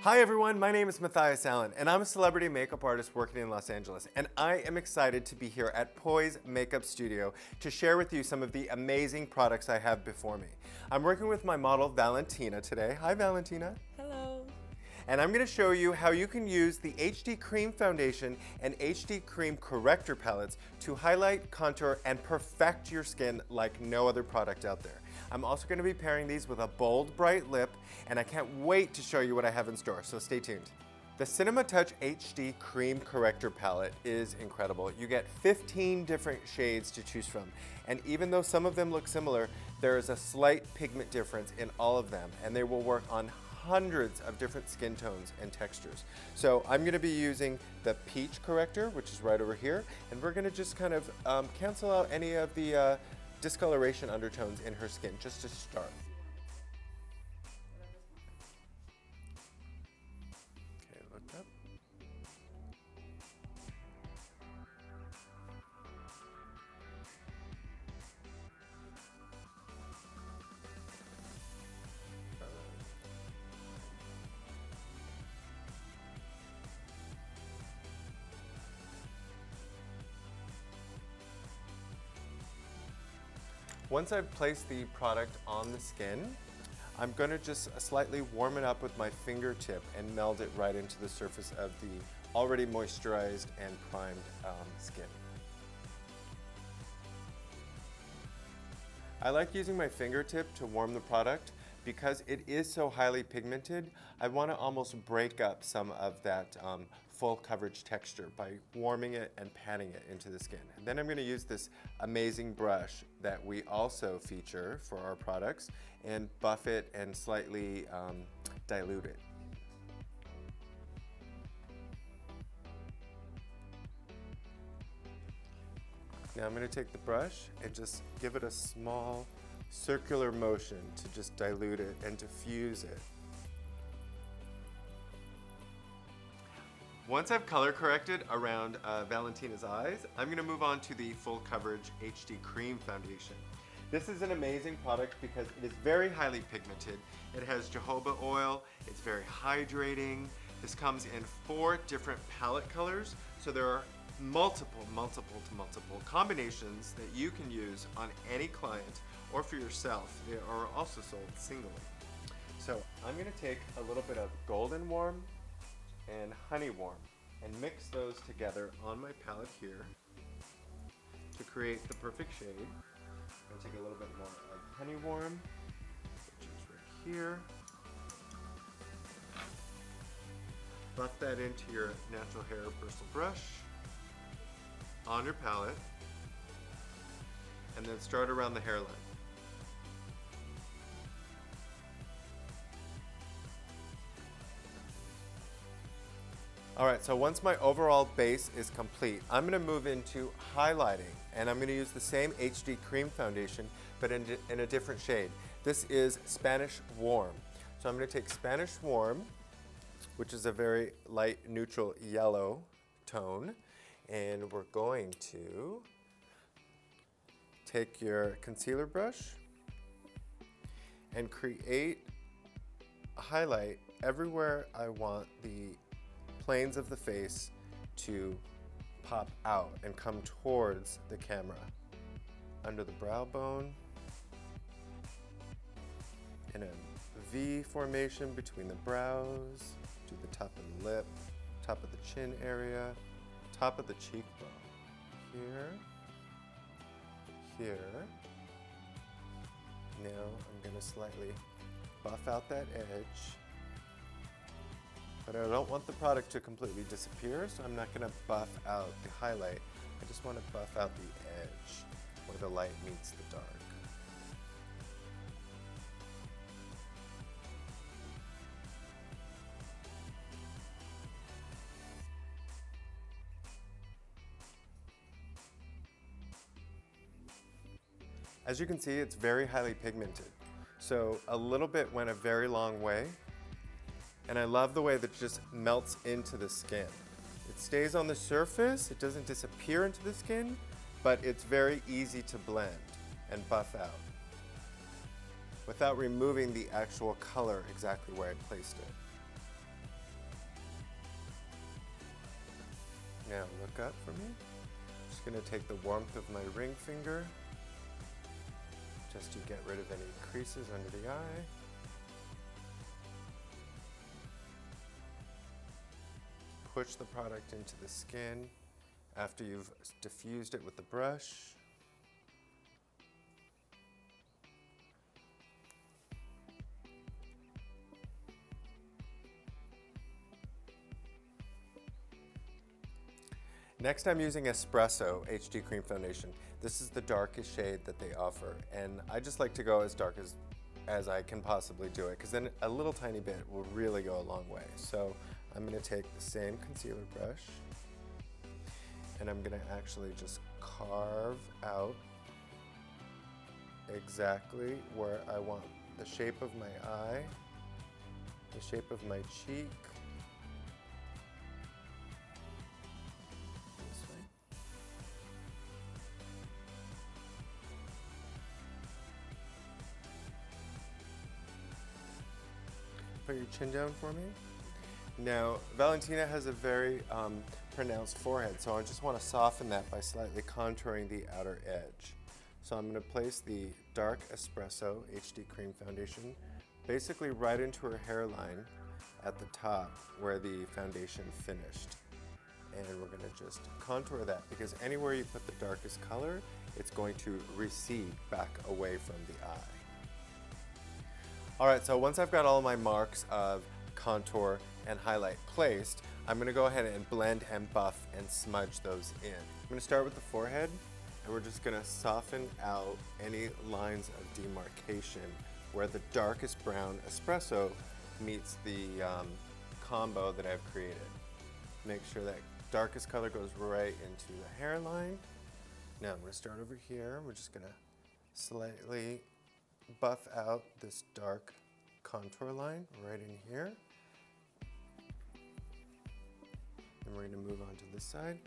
Hi everyone, my name is Mathias Allen and I'm a celebrity makeup artist working in Los Angeles, and I am excited to be here at Poise Makeup Studio to share with you some of the amazing products I have before me. I'm working with my model Valentina today. Hi Valentina. Hello. And I'm going to show you how you can use the HD Cream Foundation and HD Cream Corrector palettes to highlight, contour, and perfect your skin like no other product out there. I'm also going to be pairing these with a bold, bright lip, and I can't wait to show you what I have in store, so stay tuned. The Cinema Touch HD Cream Corrector palette is incredible. You get 15 different shades to choose from, and even though some of them look similar, there is a slight pigment difference in all of them, and they will work on hundreds of different skin tones and textures. So I'm going to be using the Peach Corrector, which is right over here, and we're going to just kind of cancel out any of the discoloration undertones in her skin, just to start. Okay, look up. Once I've placed the product on the skin, I'm going to just slightly warm it up with my fingertip and meld it right into the surface of the already moisturized and primed skin. I like using my fingertip to warm the product because it is so highly pigmented. I want to almost break up some of that full coverage texture by warming it and patting it into the skin. And then I'm going to use this amazing brush that we also feature for our products and buff it and slightly dilute it. Now I'm going to take the brush and just give it a small circular motion to just dilute it and diffuse it. Once I've color corrected around Valentina's eyes, I'm going to move on to the Full Coverage HD Cream Foundation. This is an amazing product because it is very highly pigmented. It has jojoba oil, it's very hydrating. This comes in 4 different palette colors, so there are multiple combinations that you can use on any client or for yourself. They are also sold singly. So I'm going to take a little bit of Golden Warm and Honey Warm and mix those together on my palette here to create the perfect shade. I'm going to take a little bit more of Honey Warm, which is right here. Buff that into your natural hair bristle brush on your palette, and then start around the hairline. All right, so once my overall base is complete, I'm gonna move into highlighting, and I'm gonna use the same HD Cream Foundation, but in a different shade. This is Spanish Warm. So I'm gonna take Spanish Warm, which is a very light neutral yellow tone, and we're going to take your concealer brush and create a highlight everywhere I want the planes of the face to pop out and come towards the camera. Under the brow bone, in a V formation between the brows, to the top of the lip, top of the chin area, top of the cheekbone. Here, here. Now I'm going to slightly buff out that edge. But I don't want the product to completely disappear, so I'm not going to buff out the highlight. I just want to buff out the edge where the light meets the dark. As you can see, it's very highly pigmented. So a little bit went a very long way. And I love the way that it just melts into the skin. It stays on the surface, it doesn't disappear into the skin, but it's very easy to blend and buff out without removing the actual color exactly where I placed it. Now look up for me. I'm just going to take the warmth of my ring finger just to get rid of any creases under the eye. Push the product into the skin after you've diffused it with the brush. Next, I'm using Espresso HD Cream Foundation. This is the darkest shade that they offer, and I just like to go as dark as I can possibly do it, because then a little tiny bit will really go a long way. So I'm going to take the same concealer brush, and I'm going to actually just carve out exactly where I want the shape of my eye, the shape of my cheek. Put your chin down for me. Now, Valentina has a very pronounced forehead, so I just want to soften that by slightly contouring the outer edge. So I'm going to place the dark Espresso HD Cream Foundation basically right into her hairline at the top where the foundation finished. And we're going to just contour that, because anywhere you put the darkest color, it's going to recede back away from the eye. All right, so once I've got all my marks of contour and highlight placed, I'm gonna go ahead and blend and buff and smudge those in. I'm gonna start with the forehead, and we're just gonna soften out any lines of demarcation where the darkest brown espresso meets the combo that I've created. Make sure that darkest color goes right into the hairline. Now I'm gonna start over here. We're just gonna slightly buff out this dark contour line right in here. And we're going to move on to this side.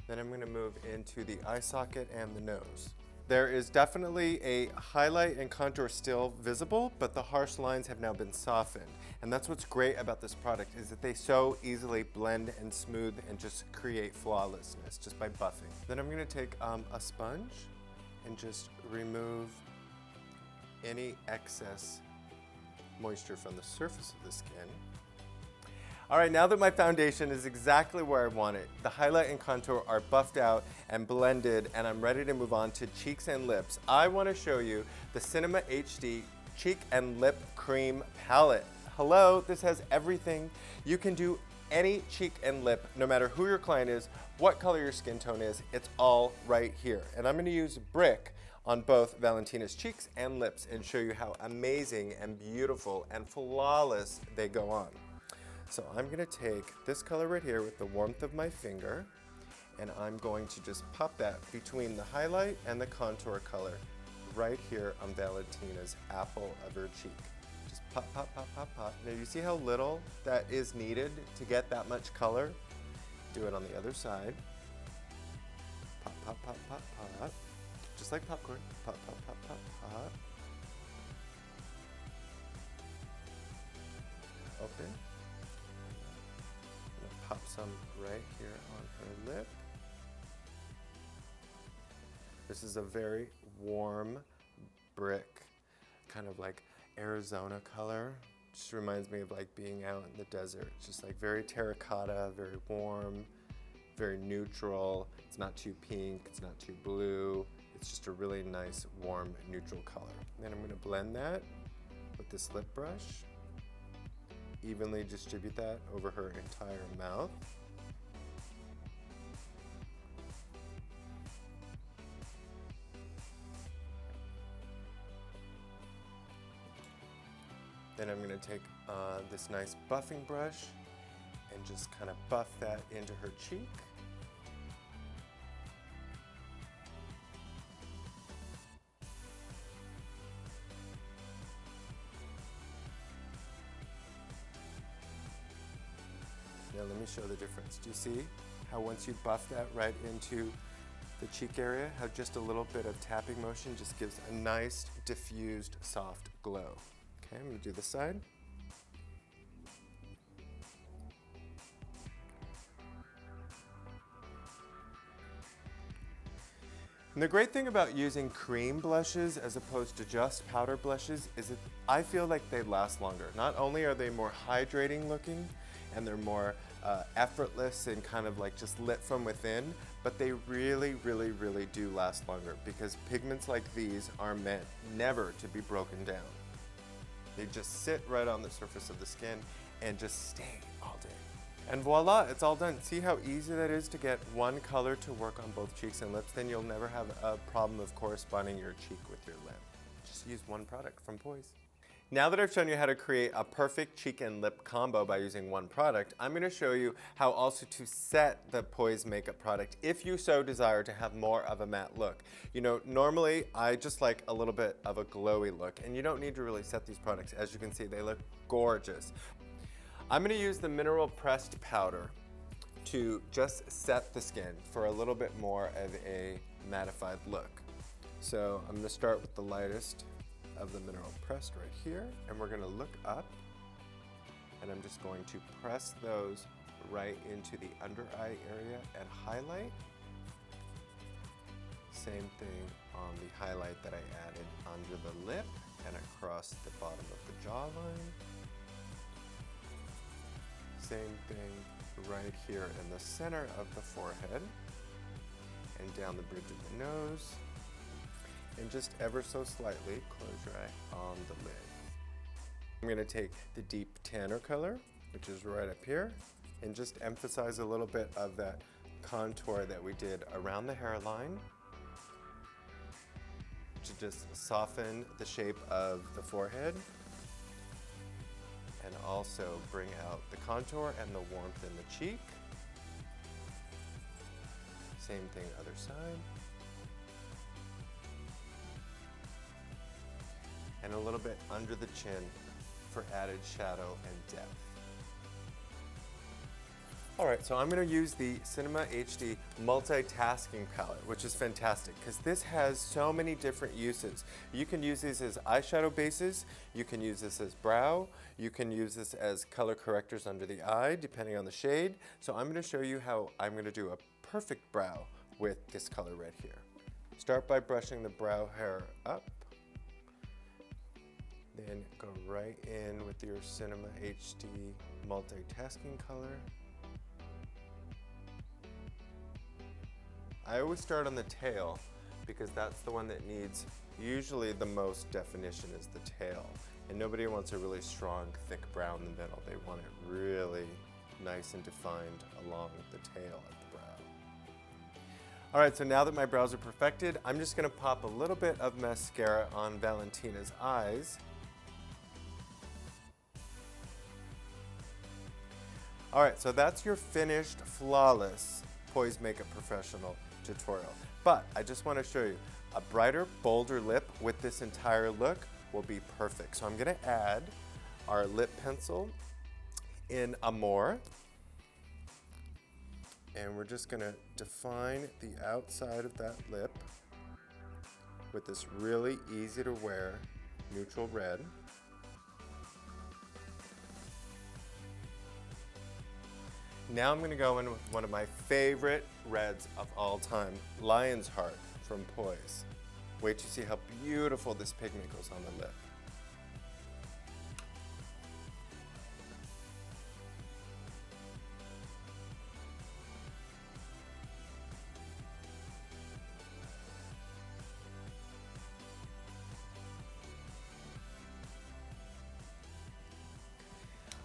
Then I'm going to move into the eye socket and the nose. There is definitely a highlight and contour still visible, but the harsh lines have now been softened. And that's what's great about this product, is that they so easily blend and smooth and just create flawlessness just by buffing. Then I'm going to take a sponge and just remove any excess moisture from the surface of the skin. All right, now that my foundation is exactly where I want it, the highlight and contour are buffed out and blended, and I'm ready to move on to cheeks and lips. I want to show you the Cinema HD Cheek and Lip Cream Palette. Hello, this has everything. You can do any cheek and lip, no matter who your client is, what color your skin tone is, it's all right here. And I'm going to use Brick on both Valentina's cheeks and lips and show you how amazing and beautiful and flawless they go on. So I'm going to take this color right here with the warmth of my finger, and I'm going to just pop that between the highlight and the contour color right here on Valentina's apple of her cheek. Just pop, pop, pop, pop, pop. Now you see how little that is needed to get that much color? Do it on the other side. Pop, pop, pop, pop, pop. Just like popcorn. Pop, pop, pop, pop, pop. Open. I'm gonna pop some right here on her lip. This is a very warm brick, kind of like Arizona color. Just reminds me of like being out in the desert. It's just like very terracotta, very warm, very neutral. It's not too pink, it's not too blue. It's just a really nice, warm, neutral color. And then I'm gonna blend that with this lip brush. Evenly distribute that over her entire mouth. Then I'm going to take this nice buffing brush and just kind of buff that into her cheek. Now let me show the difference. Do you see how once you buff that right into the cheek area, how just a little bit of tapping motion just gives a nice, diffused, soft glow. Okay, I'm going to do this side. And the great thing about using cream blushes as opposed to just powder blushes is that I feel like they last longer. Not only are they more hydrating looking and they're more effortless and kind of like just lit from within, but they really, really, really do last longer because pigments like these are meant never to be broken down. They just sit right on the surface of the skin and just stay all day. And voila, it's all done. See how easy that is to get one color to work on both cheeks and lips? Then you'll never have a problem of corresponding your cheek with your lip. Just use one product from Poise. Now that I've shown you how to create a perfect cheek and lip combo by using one product, I'm going to show you how also to set the Poise makeup product if you so desire to have more of a matte look. You know, normally I just like a little bit of a glowy look, and you don't need to really set these products. As you can see, they look gorgeous. I'm going to use the mineral pressed powder to just set the skin for a little bit more of a mattified look. So I'm going to start with the lightest of the mineral pressed right here, and we're going to look up, and I'm just going to press those right into the under eye area and highlight. Same thing on the highlight that I added under the lip and across the bottom of the jawline. Same thing right here in the center of the forehead and down the bridge of the nose. And just ever so slightly, close your eye on the lid. I'm going to take the deep tanner color, which is right up here, and just emphasize a little bit of that contour that we did around the hairline to just soften the shape of the forehead and also bring out the contour and the warmth in the cheek. Same thing other side. And a little bit under the chin for added shadow and depth. All right, so I'm going to use the Cinema HD multitasking palette, which is fantastic because this has so many different uses. You can use these as eyeshadow bases, you can use this as brow, you can use this as color correctors under the eye, depending on the shade. So I'm going to show you how I'm going to do a perfect brow with this color right here. Start by brushing the brow hair up. Then go right in with your Cinema HD multitasking color. I always start on the tail because that's the one that needs usually the most definition is the tail. And nobody wants a really strong, thick brow in the middle. They want it really nice and defined along the tail of the brow. All right, so now that my brows are perfected, I'm just gonna pop a little bit of mascara on Valentina's eyes. All right, so that's your finished, flawless Poise Makeup Professional tutorial. But I just want to show you, a brighter, bolder lip with this entire look will be perfect. So I'm going to add our lip pencil in Amore. And we're just going to define the outside of that lip with this really easy to wear neutral red. Now I'm going to go in with one of my favorite reds of all time, Lion's Heart from Poise. Wait to see how beautiful this pigment goes on the lip.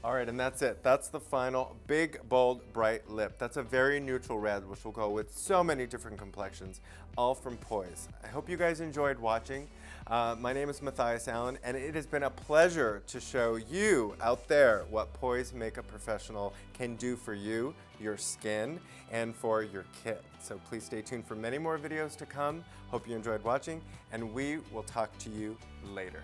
All right, and that's it. That's the final big, bold, bright lip. That's a very neutral red, which will go with so many different complexions, all from Poise. I hope you guys enjoyed watching. My name is Mathias Allen, and it has been a pleasure to show you out there what Poise Makeup Professional can do for you, your skin, and for your kit. So please stay tuned for many more videos to come. Hope you enjoyed watching, and we will talk to you later.